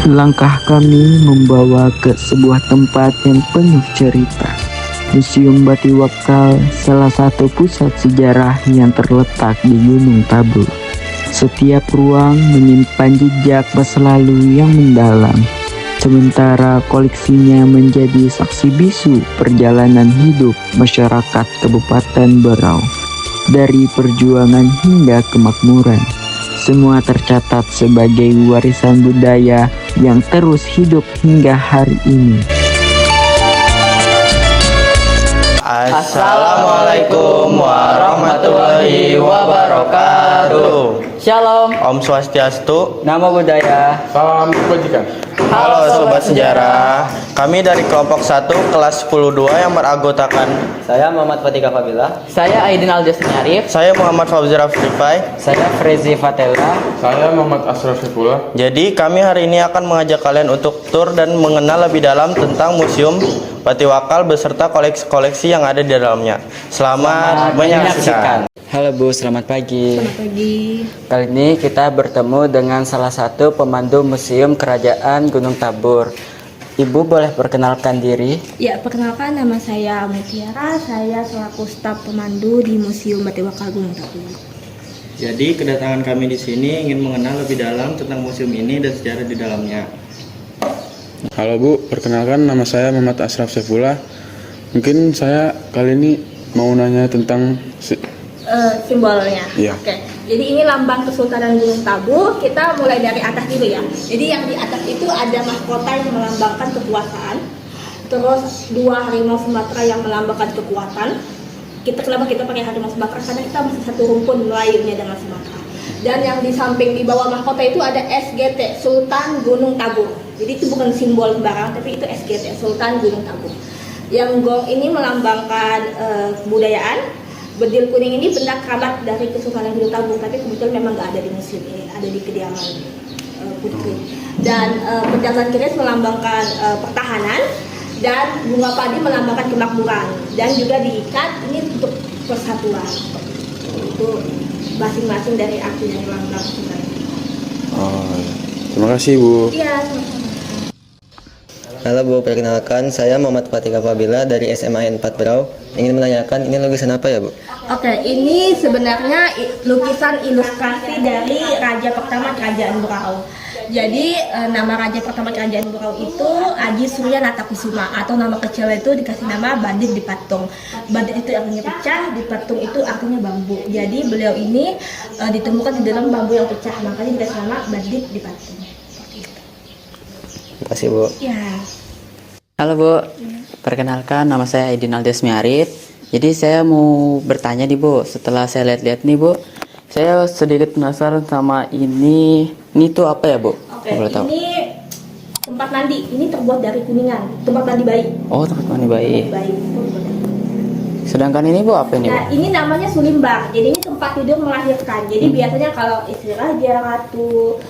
Langkah kami membawa ke sebuah tempat yang penuh cerita. Museum Batiwakal, salah satu pusat sejarah yang terletak di Gunung Tabur. Setiap ruang menyimpan jejak masa lalu yang mendalam, sementara koleksinya menjadi saksi bisu perjalanan hidup masyarakat Kabupaten Berau. Dari perjuangan hingga kemakmuran, semua tercatat sebagai warisan budaya yang terus hidup hingga hari ini. Assalamualaikum warahmatullahi wabarakatuh. Shalom, Om Swastiastu. nama budaya. Salam kebajikan. Halo Sobat Sejarah. Kami dari kelompok 1 kelas 10-2 yang beranggotakan Saya Muhammad Fatika Fabila. Saya Aidin Aljas Nyarif. saya Muhammad Fauzi Rafifai. Saya Frezi Fatella. Saya Muhammad Ashraf Saifullah. Jadi kami hari ini akan mengajak kalian untuk tur dan mengenal lebih dalam tentang Museum Batiwakal beserta koleksi-koleksi yang ada di dalamnya. Selamat menyaksikan. Halo Bu, selamat pagi. Selamat pagi. Kali ini kita bertemu dengan salah satu pemandu Museum Kerajaan Gunung Tabur. Ibu boleh perkenalkan diri? Ya, perkenalkan nama saya Mutiara. Saya selaku staf pemandu di Museum Batiwakal Gunung Tabur. Jadi kedatangan kami di sini ingin mengenal lebih dalam tentang museum ini dan sejarah di dalamnya. Halo Bu, perkenalkan nama saya Muhammad Ashraf Saifullah. Mungkin saya kali ini mau nanya tentang Simbolnya. Iya. Oke. Jadi ini lambang Kesultanan Gunung Tabur. Kita mulai dari atas dulu ya. Jadi yang di atas itu ada mahkota yang melambangkan kekuasaan. Terus 2 harimau Sumatera yang melambangkan kekuatan. Kenapa kita pakai harimau Sumatera? Karena kita masih satu rumpun Melayunya dengan Sumatera. Dan yang di samping di bawah mahkota itu ada SGT, Sultan Gunung Tabur. Jadi itu bukan simbol sembarang, tapi itu SGT, Sultan Gunung Tabur. Yang gong ini melambangkan kebudayaan. Bedil kuning ini benda kerabat dari Kesultanan Gunung Tabur, tapi kebetulan memang nggak ada di museum ini, ada di kediaman putri. Dan pejantan keris melambangkan pertahanan, dan bunga padi melambangkan kemakmuran, dan juga diikat ini untuk persatuan. Itu masing-masing dari arti yang lambang sebenarnya. Oh, ya. Terima kasih Bu. Iya, sama-sama. Halo Bu, perkenalkan saya Muhammad Fatika Fabila dari SMA 4 Berau. Ingin menanyakan ini lukisan apa ya Bu? Oke, ini sebenarnya lukisan ilustrasi dari Raja pertama Kerajaan Berau. Jadi nama Raja pertama Kerajaan Berau itu Aji Surya Natakusuma, atau nama kecilnya itu dikasih nama Bandit di Patung. Bandit itu artinya pecah, di Patung itu artinya bambu. Jadi beliau ini ditemukan di dalam bambu yang pecah, makanya dikasih nama Bandit di Patung. Terima kasih Bu. Ya. Halo Bu, perkenalkan nama saya Aidin Aljas Nyarif. Jadi saya mau bertanya nih Bu, setelah saya lihat-lihat nih Bu, saya sedikit penasaran sama ini. Ini tuh apa ya Bu? Oke, Boleh tahu? ini tempat mandi. Ini terbuat dari kuningan, tempat mandi bayi. Oh, tempat mandi bayi. Bayi. Sedangkan ini Bu apa ini Bu? Nah, ini namanya sulimbang. Jadi ini tempat tidur melahirkan. Jadi biasanya kalau istri raja, ratu,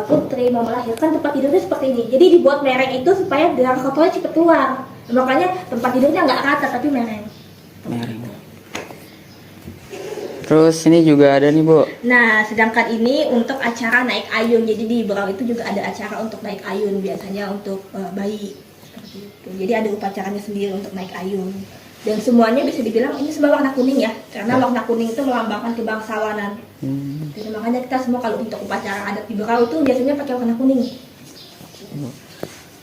putri mau melahirkan, tempat tidurnya seperti ini. Jadi dibuat mereng itu supaya darah kotornya cepat keluar. Makanya tempat tidurnya nggak rata tapi mereng. Miring. Terus ini juga ada nih Bu. Nah, sedangkan ini untuk acara naik ayun. Jadi di Berau itu juga ada acara untuk naik ayun, biasanya untuk bayi. Seperti itu. Jadi ada upacaranya sendiri untuk naik ayun. Dan semuanya bisa dibilang ini semua warna kuning ya, karena warna kuning itu melambangkan kebangsawanan. Jadi makanya kita semua kalau untuk upacara adat di Berau itu biasanya pakai warna kuning.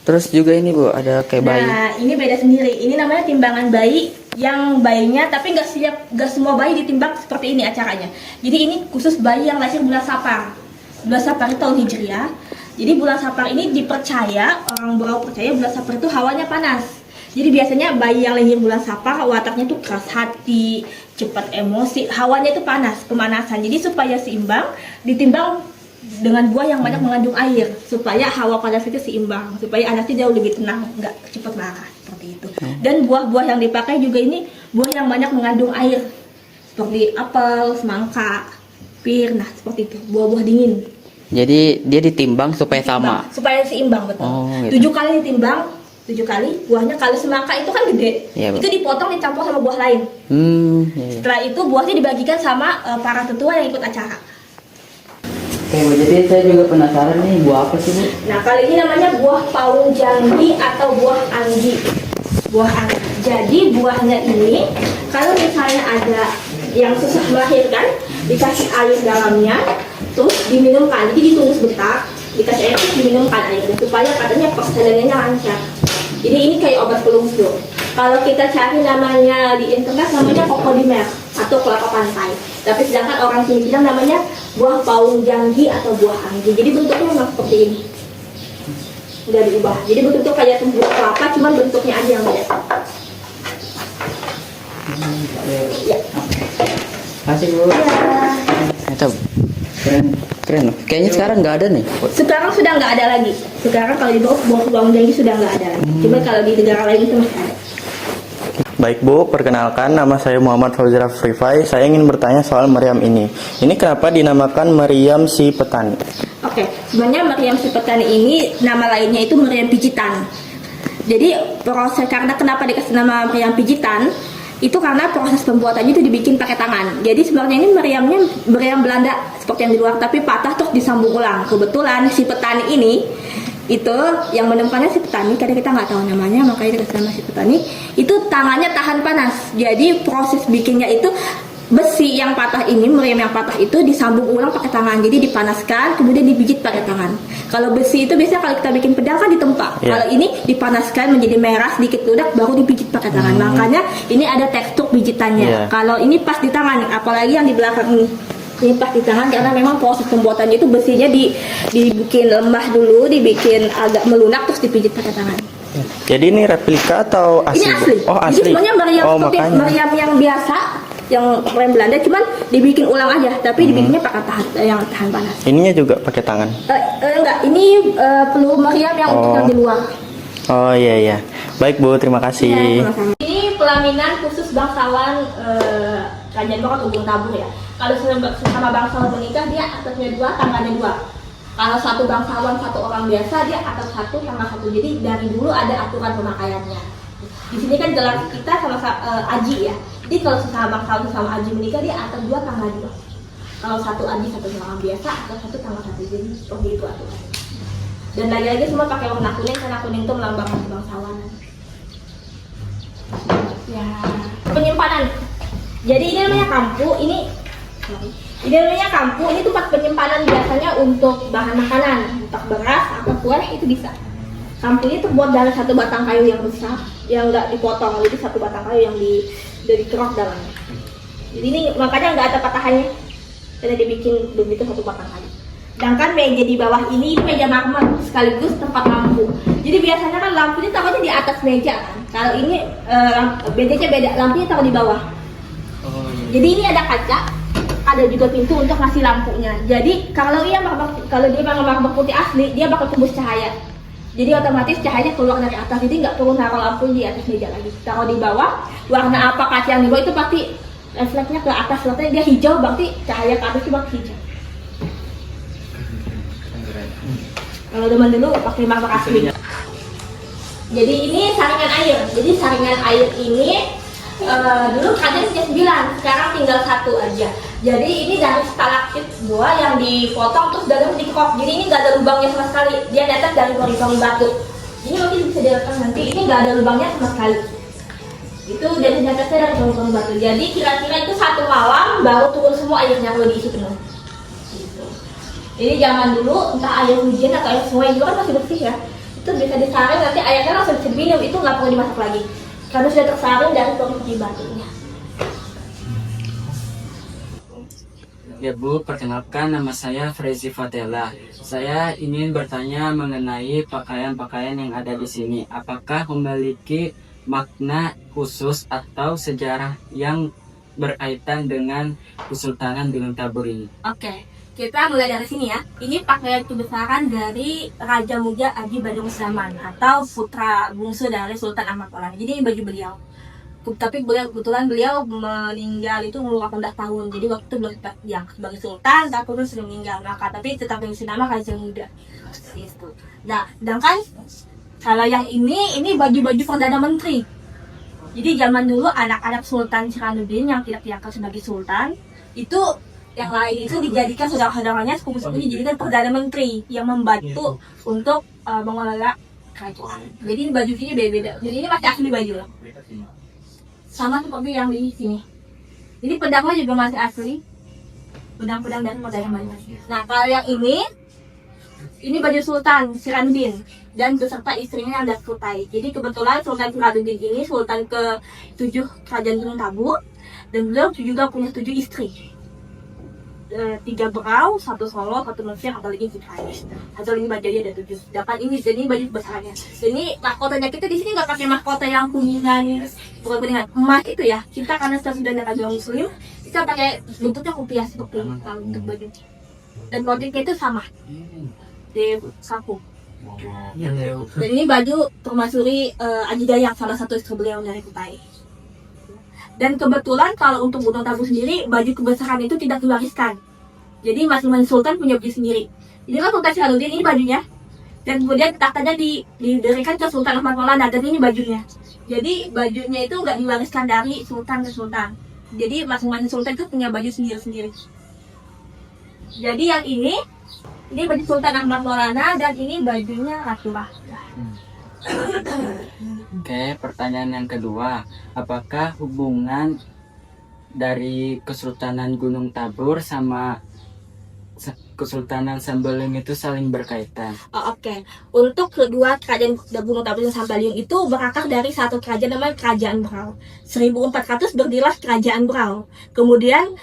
Terus juga ini Bu, ada kayak bayi. Nah, ini beda sendiri. Ini namanya timbangan bayi, yang bayinya tapi nggak semua bayi ditimbang seperti ini acaranya. Jadi ini khusus bayi yang lahir bulan Safar. Bulan Safar itu tahun Hijriah. Jadi bulan Safar ini dipercaya, orang Berau percaya bulan Safar itu hawanya panas. Jadi biasanya bayi yang lahir bulan Safar wataknya tuh keras hati, cepat emosi, hawanya itu panas, pemanasan. Jadi supaya seimbang ditimbang dengan buah yang banyak mengandung air, supaya hawa panas itu seimbang, supaya anaknya jauh lebih tenang, nggak cepat marah seperti itu. Dan buah-buah yang dipakai juga ini buah yang banyak mengandung air, seperti apel, semangka, pir, nah seperti itu, buah-buah dingin. Jadi dia ditimbang supaya sama. Supaya seimbang betul. Oh, gitu. 7 kali ditimbang kali. Buahnya kalau semangka itu kan gede, Iya, Bu. itu dipotong dicampur sama buah lain. Iya. Setelah itu buahnya dibagikan sama para tetua yang ikut acara. Oke Bu, jadi saya juga penasaran nih buah apa sih Bu? Nah, kali ini namanya buah paung janggi atau buah anggi. Buah anggi. Jadi buahnya ini kalau misalnya ada yang susah melahirkan, dikasih air dalamnya, terus diminumkan. Jadi ditumis sebentar, dikasih air terus diminumkan airnya supaya katanya persalinannya lancar. Jadi ini kayak obat pelungsu. Kalau kita cari namanya di internet namanya kokodimer atau kelapa pantai. Tapi sedangkan orang sini bilang namanya buah paung janggi atau buah anggi. Jadi bentuknya memang seperti ini. Udah diubah. Jadi bentuknya kayak buah kelapa, cuman bentuknya aja yang beda. Ya. Kasih Bu. Itu keren loh. Kayaknya sekarang nggak ada nih. Sekarang sudah nggak ada lagi. Sekarang kalau di bawah buah paung janggi sudah nggak ada lagi. Cuma kalau di negara lain itu masih ada. Baik Bu, perkenalkan nama saya Muhammad Fauzir Rifai. Saya ingin bertanya soal meriam ini. Ini kenapa dinamakan meriam si petani? Oke, sebenarnya meriam si petani ini nama lainnya itu meriam pijitan. Jadi proses karena kenapa dikasih nama meriam pijitan itu karena proses pembuatannya itu dibikin pakai tangan. Jadi sebenarnya ini meriam Belanda seperti yang di luar, tapi patah terus disambung ulang. Kebetulan si petani ini itu yang menemukannya si petani, karena kita nggak tahu namanya makanya dikasih nama si petani. Itu tangannya tahan panas. Jadi proses bikinnya itu besi yang patah ini, meriam yang patah itu disambung ulang pakai tangan. Jadi dipanaskan kemudian dipijit pakai tangan. Kalau besi itu biasanya kalau kita bikin pedang kan ditempa. Kalau ini dipanaskan menjadi merah sedikit ludak baru dipijit pakai tangan. Makanya ini ada tekstur pijitannya. Kalau ini pas di tangan, apalagi yang di belakang ini. Ini pas di tangan karena memang proses pembuatannya itu besinya dibikin lemah dulu, dibikin agak melunak terus dipijit pakai tangan. Jadi ini replika atau asli? Ini asli. Oh, asli. Jadi sebenarnya meriam seperti makanya. meriam yang biasa, yang meriam Belanda, cuman dibikin ulang aja, tapi dibikinnya pakai yang tahan panas. Ininya juga pakai tangan. Enggak, ini peluru meriam yang untuk yang di luar. Oh iya. Baik Bu, terima kasih. Ya, sama-sama. Ini pelaminan khusus bangsawan Kerajaan Barat Ujung Tabur ya. Kalau sama bangsawan menikah dia atasnya 2, tangannya 2. Kalau satu bangsawan satu orang biasa dia atas 1, tangga 1. Jadi dari dulu ada aturan pemakaiannya. Di sini kan jelas kita sama aji ya. Jadi kalau sesama bangsawan sama aji menikah dia atas 2, tangga 2. Kalau satu aji satu orang biasa atas 1, tangga 1. Jadi seperti itu aturan. Dan lagi-lagi semua pakai warna kuning karena kuning itu melambangkan kebangsawanan. Ya, penyimpanan. Jadi ini namanya kampu, ini namanya kampu, ini tempat penyimpanan biasanya untuk bahan makanan, untuk beras atau kue itu bisa. Kampu ini terbuat dari satu batang kayu yang besar, yang nggak dipotong, jadi satu batang kayu yang dikerok dalamnya. Jadi ini makanya nggak ada patahannya, karena dibikin begitu satu batang kayu. Sedangkan meja di bawah ini meja marmer sekaligus tempat lampu. Jadi biasanya kan lampunya taruhnya di atas meja kan. Kalau ini bedanya beda, lampunya taruh di bawah. Jadi ini ada kaca, ada juga pintu untuk ngasih lampunya. Jadi kalau dia marmer putih asli, dia bakal tembus cahaya. Jadi otomatis cahayanya keluar dari atas. Jadi nggak perlu naruh lampu di atas meja lagi. Taruh di bawah, warna apa kaca yang di bawah itu pasti refleksnya ke atas. Waktu dia hijau, berarti cahaya ke atas itu bakal hijau. Kalau zaman dulu pakai marmer asli. Jadi ini saringan air. Jadi saringan air ini dulu kerajaan punya 9, sekarang tinggal 1 aja. Jadi ini dari stalaktit 2 yang dipotong terus dalam dikerok. Jadi ini nggak ada lubangnya sama sekali. Dia netes dari pori-pori batu. Ini mungkin bisa direkam nanti. Ini nggak ada lubangnya sama sekali. Itu dari netesnya dari pori-pori batu. Jadi kira-kira itu 1 malam baru turun semua airnya kalau diisi penuh. Jadi zaman dulu entah air hujan atau air sungai juga kan masih bersih ya. Itu bisa disaring nanti airnya langsung bisa diminum, itu nggak perlu dimasak lagi. Karena sudah tersaring dari pori-pori batunya. Ya Bu, perkenalkan nama saya Frezi Fatela. Saya ingin bertanya mengenai pakaian-pakaian yang ada di sini. Apakah memiliki makna khusus atau sejarah yang berkaitan dengan Kesultanan Gunung Tabur ini? Oke, kita mulai dari sini ya. Ini pakaian kebesaran dari Raja Muja Aji Badung Zaman atau putra bungsu dari Sultan Ahmad Pahlavi. Jadi ini baju beliau. Tapi kebetulan beliau meninggal itu umur 18 tahun. Jadi waktu itu belum yang sebagai sultan, tapi pun sudah meninggal. Maka tapi tetap dikasih nama Raja Muda. Gitu. Nah, sedangkan Kalau yang ini baju-baju Perdana Menteri. Jadi zaman dulu anak-anak Sultan Siranuddin yang tidak diangkat sebagai Sultan, itu yang lain itu dijadikan saudara-saudaranya, sepupu-sepupunya dijadikan Perdana Menteri yang membantu untuk mengelola kerajaan. Jadi ini baju sini beda-beda. Jadi ini masih asli baju loh. Sama seperti yang di sini. Jadi pedangnya juga masih asli. Pedang-pedang dan model yang banyak. Nah kalau yang ini baju Sultan Siranuddin dan beserta istrinya yang ada Kutai. Jadi kebetulan Sultan Siranuddin ini Sultan ke-7 Kerajaan Gunung Tabur, dan beliau juga punya 7 istri. 3 Berau, 1 Solo, 1 Mesir, 1 lagi Fikrais. 1 lagi Bajaya ada 7. Sedangkan ini jadi baju besarnya. Ini mahkotanya kita di sini nggak pakai mahkota yang kuningan, bukan kuningan, emas itu ya. Kita karena sudah negara Muslim, kita pakai bentuknya rupiah seperti ini kalau untuk baju. Dan motifnya itu sama di saku. Dan ini baju permaisuri Aji Dayak, salah satu istri beliau dari Kutai. Dan kebetulan kalau untuk Gunung Tabur sendiri, baju kebesaran itu tidak diwariskan. Jadi masing-masing sultan punya baju sendiri. Ini kan Sultan Siranuddin, ini bajunya. Dan kemudian tahtanya diberikan ke Sultan Ahmad Maulana, dan ini bajunya. Jadi bajunya itu nggak diwariskan dari sultan ke sultan. Jadi masing-masing sultan itu punya baju sendiri-sendiri. Jadi yang ini baju Sultan Ahmad Maulana, dan ini bajunya Rasulullah. Oke, pertanyaan yang kedua, apakah hubungan dari Kesultanan Gunung Tabur sama Kesultanan Sambaling itu saling berkaitan? Oke. Untuk kedua kerajaan Gunung Tabur dan Sambaling itu berakar dari satu kerajaan namanya Kerajaan Berau. 1400 berdirilah Kerajaan Berau. Kemudian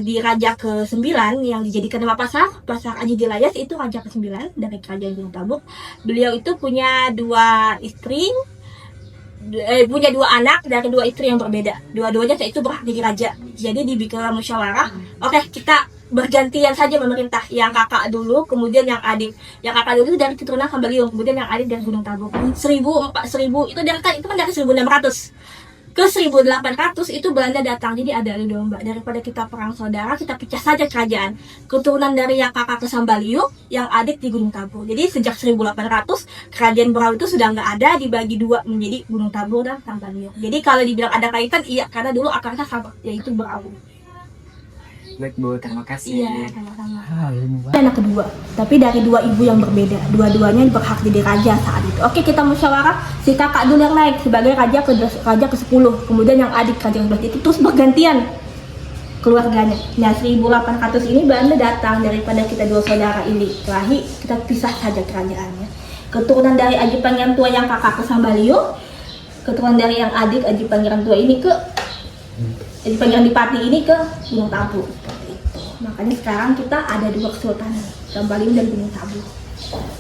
di Raja ke-9 yang dijadikan nama Pasar Aji Dilayas, itu Raja ke-9 dari Kerajaan Gunung Tabur. Beliau itu punya 2 istri, punya 2 anak dari 2 istri yang berbeda. Dua-duanya itu berhak jadi raja. Jadi dibikin musyawarah. Oke, kita bergantian saja memerintah, yang kakak dulu, kemudian yang adik. Yang kakak dulu itu dari keturunan Hambaliung, kemudian yang adik dari Gunung Tabur. 1000 itu kan dari 1600 ke 1800 itu Belanda datang. Jadi ada domba, daripada kita perang saudara, kita pecah saja kerajaan. Keturunan dari yang kakak ke Sambaliung, yang adik di Gunung Tabur. Jadi sejak 1800 kerajaan Berau itu sudah nggak ada, dibagi 2 menjadi Gunung Tabur dan Sambaliung. Jadi kalau dibilang ada kaitan, iya, karena dulu akarnya sama, yaitu Berau. Baik Bu, terima kasih. Iya, sama-sama. Anak kedua, tapi dari 2 ibu yang berbeda. Dua-duanya berhak jadi raja saat itu. Oke, kita musyawarah, si kakak dulu yang naik sebagai raja ke-10, kemudian yang adik raja ke-11 itu terus bergantian keluarganya. Nah, 1800 ini Belanda datang, daripada kita 2 saudara ini kelahi, kita pisah saja kerajaannya. Keturunan dari Aji Pangeran Tua yang kakak ke Sambaliung, keturunan dari yang adik Aji Pangeran Tua ini ke Aji Pangeran Dipati ini ke Gunung Tabur. Makanya sekarang kita ada 2 kesultanan, Sambaliung dan Gunung Tabur.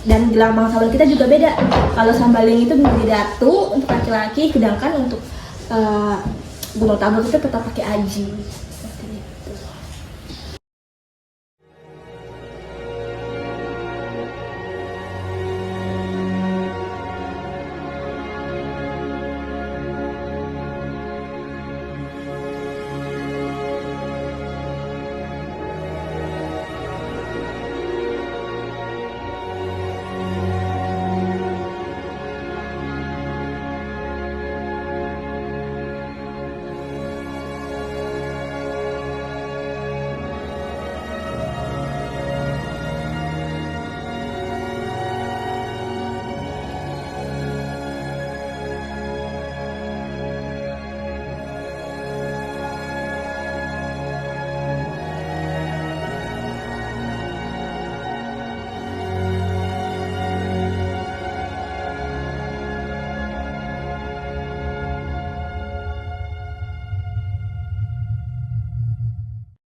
Dan gelar bangsawan kita juga beda. Kalau Sambaliung itu menjadi datu untuk laki-laki, sedangkan untuk Gunung Tabur itu tetap pakai aji.